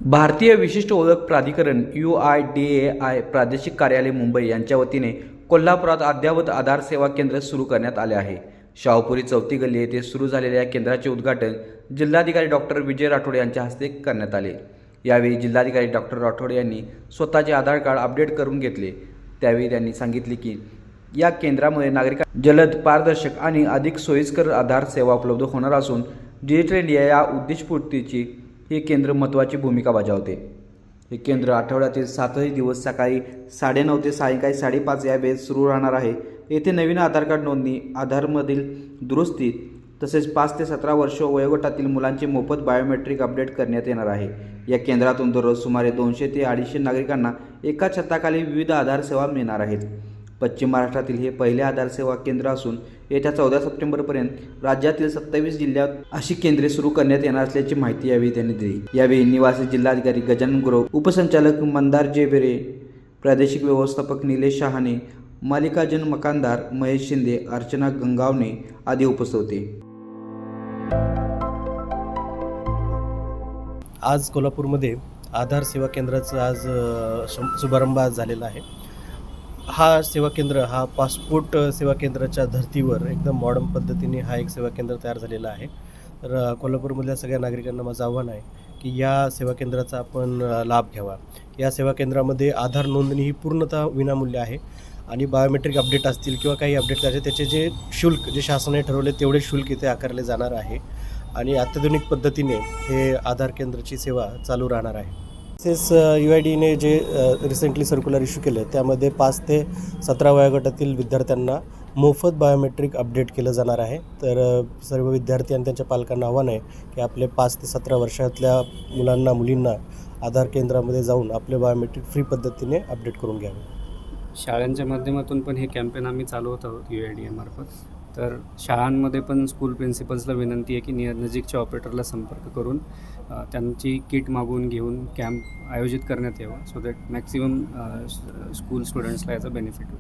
भारतीय विशिष्ट ओळख प्राधिकरण UIDAI प्रादेशिक कार्यालय मुंबई यांच्या वतीने कोल्हापुरात अद्ययावत आधार सेवा केंद्र सुरू करण्यात आले आहे। शाहूपुरी चौथी गल्ली येथे सुरू झालेल्या या केंद्राचे उद्घाटन जिल्हाधिकारी डॉक्टर विजय राठोड यांच्या हस्ते करण्यात आले। यावेळी जिल्हाधिकारी डॉक्टर राठोड यांनी स्वतःचे आधार कार्ड अपडेट करून घेतले। त्यावेळी त्यांनी सांगितले की या केंद्रामुळे नागरिकांना जलद, पारदर्शक आणि अधिक सोयीस्कर आधार सेवा उपलब्ध होणार असून डिजिटल इंडिया या उद्दिष्टपूर्तीची हे केंद्र महत्त्वाची भूमिका बजावते। हे केंद्र आठवड्यातील 7ही दिवस सकाळी 9:30 ते सायंकाळी 5:30 या वेळेत सुरू राहणार आहे। येथे नवीन आधार कार्ड नोंदणी, आधारमधील दुरुस्ती तसेच 5 ते 17 वर्ष वयोगटातील मुलांचे मोफत बायोमेट्रिक अपडेट करण्यात येणार आहे। या केंद्रातून दररोज सुमारे 200 ते 250 नागरिकांना एका छताखाली विविध आधार सेवा मिळणार आहेत। पश्चिम महाराष्ट्रातील हे पहिले आधार सेवा केंद्र असून येत्या 14 सप्टेंबरपर्यंत राज्यातील 27 जिल्ह्यात अशी केंद्रे सुरू करण्यात येणार असल्याची माहिती यावेळी त्यांनी दिली। यावेळी निवासी जिल्हाधिकारी गजानन गुरव, उपसंचालक मंदार जेबेरे, प्रादेशिक व्यवस्थापक निलेश शहाणे, मल्लिकार्जुन मकानदार, महेश शिंदे, अर्चना गंगावणे आदी उपस्थित होते। आज कोल्हापूरमध्ये आधार सेवा केंद्राचा आज शुभारंभ झालेला आहे। हा सेवा केंद्र हा पासपोर्ट सेवा केंद्राच्या धर्तीवर एकदम मॉडर्न पद्धतीने हा एक सेवा केंद्र तयार झालेला आहे। तर कोल्हापूरमधल्या सगळ्या नागरिकांना माझं आव्हान आहे की या सेवा केंद्राचा आपण लाभ घ्यावा। या सेवा केंद्रामध्ये आधार नोंदणी ही पूर्णतः विनामूल्य आहे आणि बायोमेट्रिक अपडेट असतील किंवा काही अपडेट करायचे त्याचे जे शुल्क जे शासनाने ठरवले तेवढे शुल्क इथे आकारले जाणार आहे आणि अत्याधुनिक पद्धतीने हे आधार केंद्राची सेवा चालू राहणार आहे। तसेच UIDने जे रिसेंटली सर्क्युलर इश्यू केलं त्यामध्ये 5 ते 17 वयोगटातील विद्यार्थ्यांना मोफत बायोमेट्रिक अपडेट केलं जाणार आहे। तर सर्व विद्यार्थी आणि त्यांच्या पालकांना आव्हान आहे की आपले 5 ते 17 वर्षातल्या मुलांना मुलींना आधार केंद्रामध्ये जाऊन आपले बायोमेट्रिक फ्री पद्धतीने अपडेट करून घ्यावे। शाळांच्या माध्यमातून पण हे कॅम्पेन आम्ही चालवत आहोत UIDA मार्फत। तर शाळांमध्ये पण स्कूल प्रिन्सिपल्सला विनंती आहे की नजीकच्या ऑपरेटरला संपर्क करून त्यांची किट मागवून घेऊन कॅम्प आयोजित करण्यात यावा, सो दॅट मॅक्सिमम स्कूल स्टुडंट्सला याचा बेनिफिट होईल।